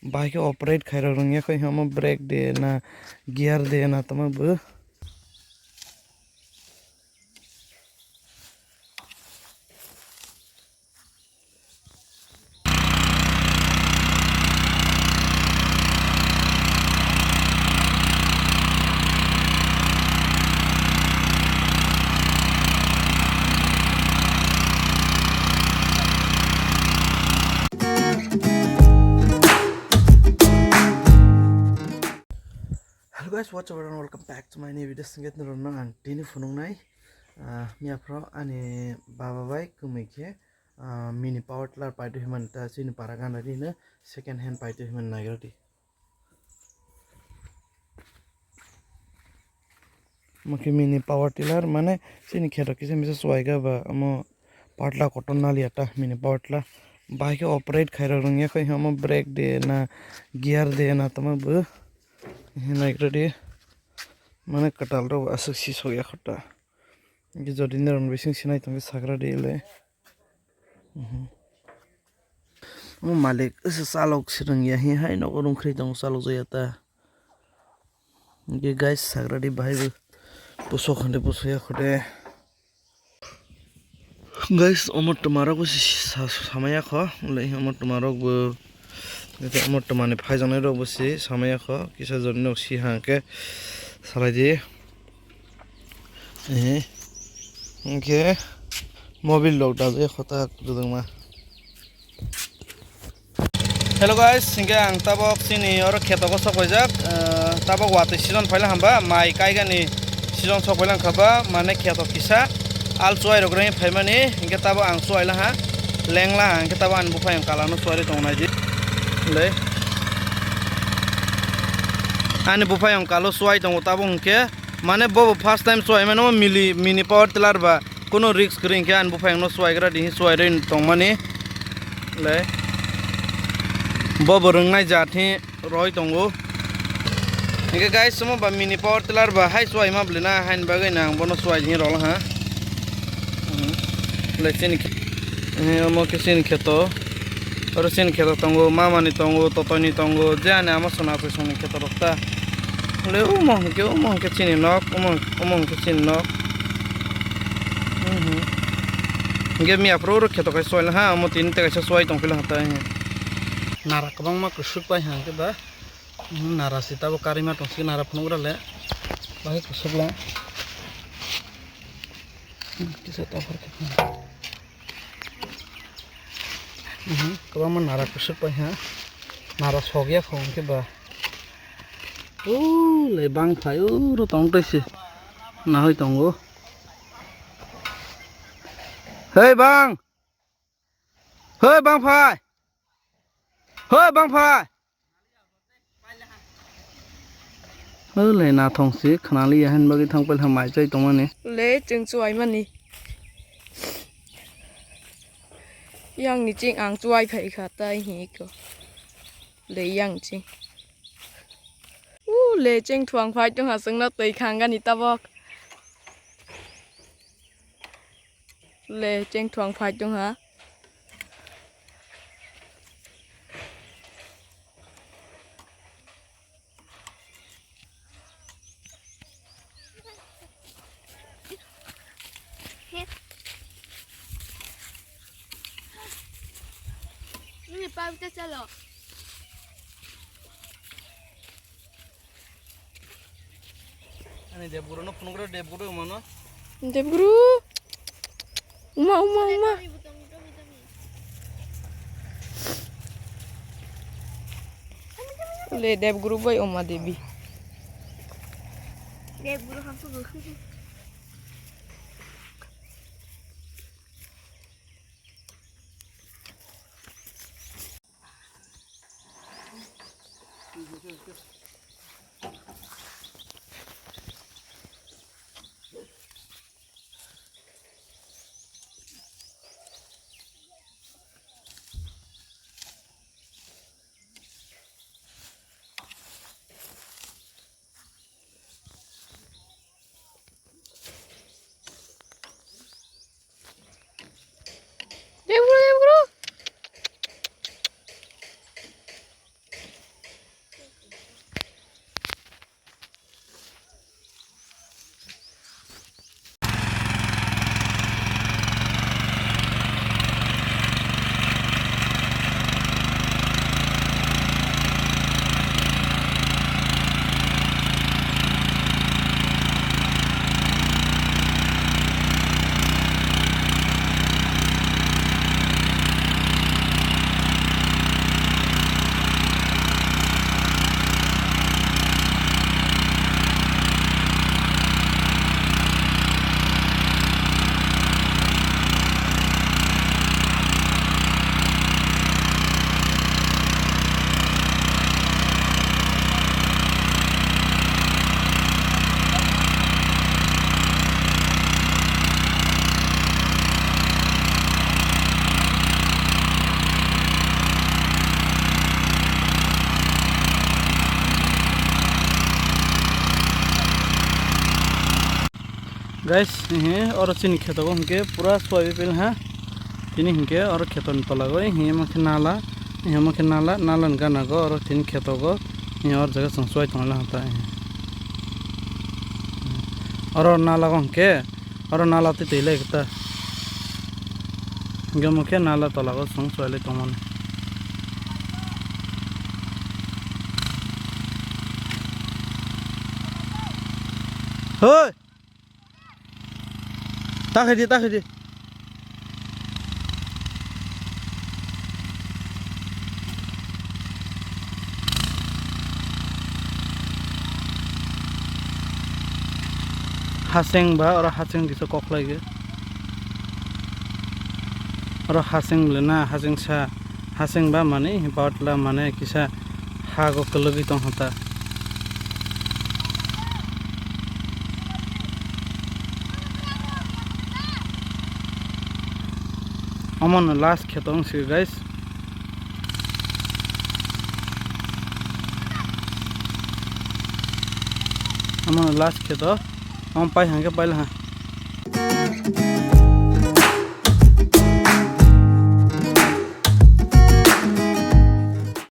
bike operate khaira rungya khoi hama brake de na gear de na tama bu Hello guys, what's up and welcome back to my new video. Singkat nuruna anti ni phone nai. Mi apro ane baba bai kumike mini power tiller pai tu himan ta sini paragan adi na second hand pai tu himan nagarati. Maki mini power tiller mane sini khera kise misa swaiga ba amo patla cotton nali ata mini power tiller bike operate khaira rungya khoi hama brake de na gear de na tama bu nagarati. Mana katal ro asuk si soya khota ge jodi neron bising sinai tong sagra dele malik is salok sirang ya hi hai no rung khri tong salok jayata ge guys sagra di bahai puso khande puso ya khote guys omor tomaro ko samaya kho le omor tomaro bo gete omor tomane phai janai ro bosi samaya kho kisa jonni si hanke salai di Oke, mobil lock dah je kota kudung mah. Hello guys, hingga ang tabok sini orang kita kosok bajak, tabok waktu season pailang hamba, mai kai gani season sok pailang khaba, mana kita kisah, al suai rogreng pemani, hingga tabok ang suai lah ha, leng lah, hingga tabok an buka yang kalano suai itu naji, le, ane buka yang kalau suai itu tabok hingga Mana bobo first time suai mana mini power tiller ba kono risk kering ke an bufang no suai gara di suai rin tong mani le bobo rengnai jati roi tongo Oke guys semua ba mini power tiller ba hai suai ma blina hain bagai nang bono suai ni rol ha le sini mo ke sini keto oro sini keto tongo mama ni tongo totoni tongo jane ama sona pe soni keto rokta le umong ke sini nok umong ke sini nok ge mi apro ro keto kai soil ha mo tin te kai soil tong pila hata he nara kabang ma kusuk pai ha ke ba nara sita bo karima tong si nara phungra le bai kusuk la kisa ta par ke kabang ma nara kusuk pai ha nara sogya khong ke ba lebang kayu ro tong tese na hoi tongo hei bang phai le na thong si khanali han bagi thang pel hamai chai tong mane le ching chuai mani yang ni ching ang chuai phai kha tai hi ko le yang ching le ching thuang phai chung ha sung na tei khang gan ni tabok le ching thuang phai chung ha Ini pa kita calo. ani debguru no phungra debguru mano Debguru uma le Debguru boy uma debi Dia buru kamu tuh. Guys हे और चिनी खेत को हमके पूरा soybean पेल है तिनी हमके और खेत न तला गो हे मखे नाला नालन गाना गो और तिनी खेत को हे और जगह संसोय तला होता है और नाला को हमके और नाला ते तेले एकता गे मखे नाला तला को संसोय ले तमन होय ताखे हासें बा और हासें दिसो कखलाइगे और हासें लेना हासें सा हासें बा माने पावटला माने किसा हागो कलगी तो होता अमन लास्ट खेतों से गाइस अमन लास्ट खेतो हम पाई हंगे पाइल हाँ